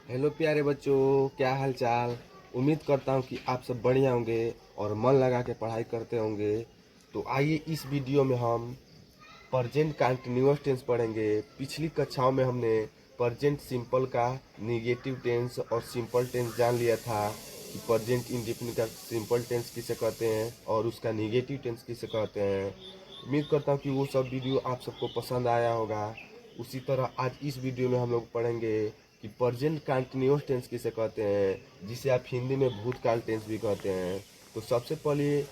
Hello प्यारे बच्चों, क्या हाल चाल। उम्मीद करता हूँ कि आप सब बढ़िया होंगे और मन लगा के पढ़ाई करते होंगे। तो आइए इस वीडियो में हम प्रेजेंट कंटीन्यूअस टेंस पढ़ेंगे। पिछली कक्षाओं में हमने प्रेजेंट सिंपल का निगेटिव टेंस और सिंपल टेंस जान लिया था कि प्रेजेंट इंडेफिनिट का सिंपल टेंस किसे कहते हैं और उसका निगेटिव टेंस किसे कहते हैं। उम्मीद करता हूँ कि वो सब वीडियो आप सबको पसंद आया होगा। उसी तरह आज इस वीडियो में हम लोग पढ़ेंगे कि प्रेजेंट कंटिन्यूअस टेंस किसे कहते हैं, जिसे आप हिंदी में भूतकाल टेंस भी कहते हैं। तो सबसे पहले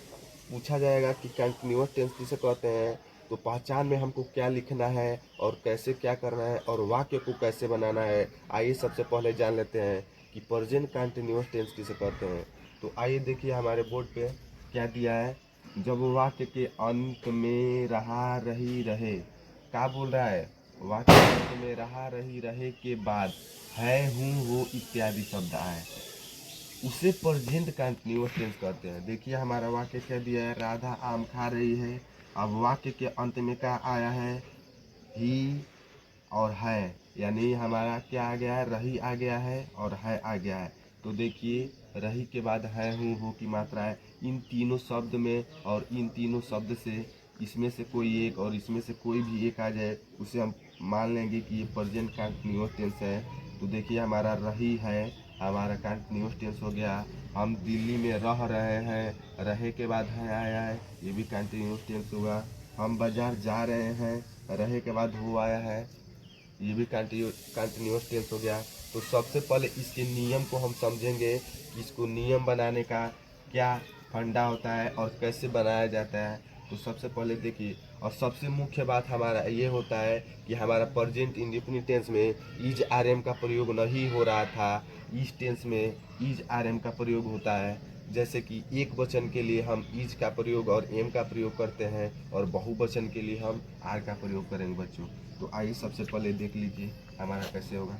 पूछा जाएगा कि कंटिन्यूअस टेंस किसे कहते हैं। तो पहचान में हमको क्या लिखना है और कैसे क्या करना है और वाक्य को कैसे बनाना है। आइए सबसे पहले जान लेते हैं कि प्रेजेंट कंटिन्यूअस टेंस किसे कहते हैं। तो आइए देखिए हमारे बोर्ड पे क्या दिया है। जब वाक्य के अंत में रहा रही रहे, क्या बोल रहा है, वाक्य के अंत में रहा रही रहे के बाद है हूँ वो इत्यादि शब्द आए, उसे प्रेजेंट कंटिन्यूअस टेंस कहते हैं। देखिए हमारा वाक्य क्या दिया है, राधा आम खा रही है। अब वाक्य के अंत में क्या आया है, ही और है, यानी हमारा क्या आ गया है, रही आ गया है और है आ गया है। तो देखिए रही के बाद है हूँ हो की मात्रा है इन तीनों शब्द में, और इन तीनों शब्द से इसमें से कोई एक और इसमें से कोई भी एक आ जाए, उसे हम मान लेंगे कि ये प्रेजेंट कंटिन्यूअस टेंस है। तो देखिए हमारा रही है, हमारा कंटिन्यूअस टेंस हो गया। हम दिल्ली में रह रहे हैं, रहे के बाद है आया है, ये भी कंटिन्यूअस टेंस होगा। हम बाजार जा रहे हैं, रहे के बाद हो आया है, ये भी कंटिन्यूअस टेंस हो गया। तो सबसे पहले इसके नियम को हम समझेंगे कि इसको नियम बनाने का क्या फंडा होता है और कैसे बनाया जाता है। तो सबसे पहले देखिए, और सबसे मुख्य बात हमारा ये होता है कि हमारा प्रेजेंट इंडेफिनिट टेंस में इज आर एम का प्रयोग नहीं हो रहा था। इस टेंस में इज आर एम का प्रयोग होता है। जैसे कि एक वचन के लिए हम इज का प्रयोग और एम का प्रयोग करते हैं और बहुवचन के लिए हम आर का प्रयोग करेंगे बच्चों। तो आइए सबसे पहले देख लीजिए हमारा कैसे होगा।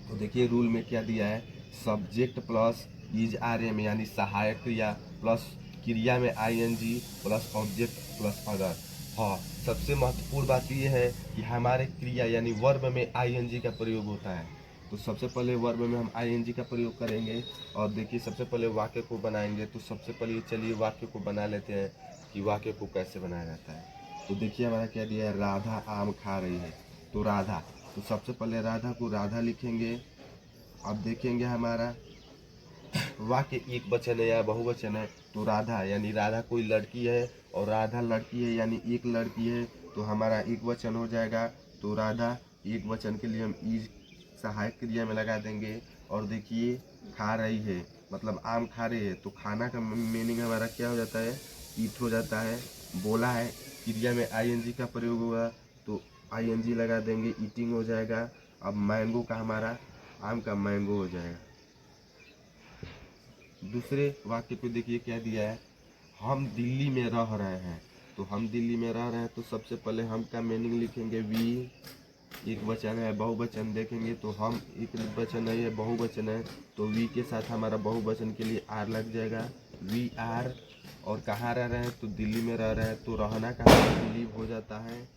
तो देखिए रूल में क्या दिया है, subject plus is are am यानी सहायक क्रिया प्लस क्रिया में I N G plus object plus other. हाँ, सबसे महत्वपूर्ण बात यह है कि हमारे क्रिया यानी वर्ब में आई एन जी का प्रयोग होता है। तो सबसे पहले वर्ब में हम आई एन जी का प्रयोग करेंगे और देखिए सबसे पहले वाक्य को बनाएंगे। तो सबसे पहले चलिए वाक्य को बना लेते हैं कि वाक्य को कैसे बनाया जाता है। तो देखिए हमारा क्या दिया है, राधा आम खा रही है। तो राधा, तो सबसे पहले राधा को राधा लिखेंगे। अब देखेंगे हमारा वाक्य एक वचन है या बहुवचन है। तो राधा यानी राधा कोई लड़की है और राधा लड़की है यानी एक लड़की है, तो हमारा एक वचन हो जाएगा। तो राधा एक वचन के लिए हम इज सहायक क्रिया में लगा देंगे। और देखिए खा रही है मतलब आम खा रही है, तो खाना का मीनिंग हमारा क्या हो जाता है, ईट हो जाता है। बोला है क्रिया में आईएनजी का प्रयोग हुआ, तो आईएनजी लगा देंगे, ईटिंग हो जाएगा। अब मैंगो का हमारा आम का मैंगो हो जाएगा। दूसरे वाक्य पे देखिए क्या दिया है, हम दिल्ली में रह रहे हैं। तो हम दिल्ली में रह रहे हैं, तो सबसे पहले हम का मीनिंग लिखेंगे, वी एक वचन है, बहुवचन देखेंगे तो हम एक वचन है, ये बहुवचन है। तो वी के साथ हमारा बहुवचन के लिए आर लग जाएगा, वी आर। और कहाँ रह रहे हैं, तो दिल्ली में रह रहे हैं, तो रहना कहाँ लिव हो जाता है।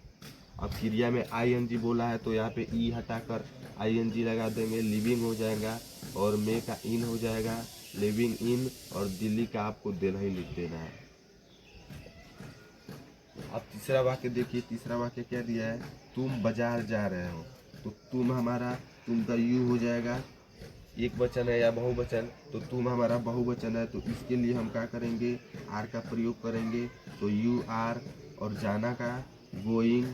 अब क्रिया में आई एन जी बोला है, तो यहाँ पे ई हटाकर आई एन जी लगा देंगे, लिविंग हो जाएगा। और मे का इन हो जाएगा, लिविंग इन। और दिल्ली का आपको देना ही लिख देना है। अब तीसरा वाक्य देखिए, तीसरा वाक्य क्या दिया है, तुम बाजार जा रहे हो। तो तुम हमारा, तुम का यू हो जाएगा, एक वचन है या बहुवचन, तो तुम हमारा बहुवचन है, तो इसके लिए हम क्या करेंगे, आर का प्रयोग करेंगे। तो यू आर। और जाना का गोइंग।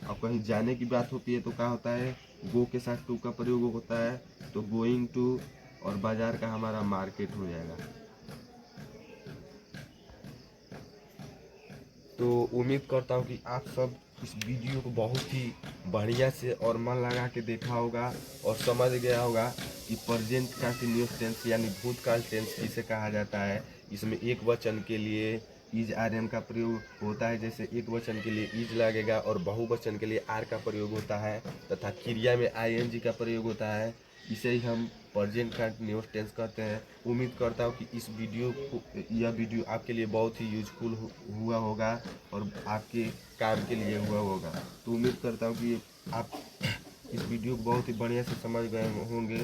अब कहीं जाने की बात होती है तो क्या होता है, गो के साथ टू का प्रयोग होता है, तो गोइंग टू। और बाजार का हमारा मार्केट हो जाएगा। तो उम्मीद करता हूँ कि आप सब इस वीडियो को बहुत ही बढ़िया से और मन लगा के देखा होगा और समझ गया होगा कि प्रेजेंट कंटिन्यूअस टेंस यानी भूतकाल टेंस किसे कहा जाता है। इसमें एक वचन के लिए इज आर एम का प्रयोग होता है, जैसे एक वचन के लिए इज लगेगा और बहुवचन के लिए आर का प्रयोग होता है, तथा क्रिया में आई एन जी का प्रयोग होता है। इसे ही हम प्रेजेंट कंटिन्यूअस टेंस कहते हैं। उम्मीद करता हूँ कि इस वीडियो को, यह वीडियो आपके लिए बहुत ही यूजफुल हुआ होगा और आपके काम के लिए हुआ होगा। तो उम्मीद करता हूँ कि आप इस वीडियो को बहुत ही बढ़िया से समझ गए होंगे।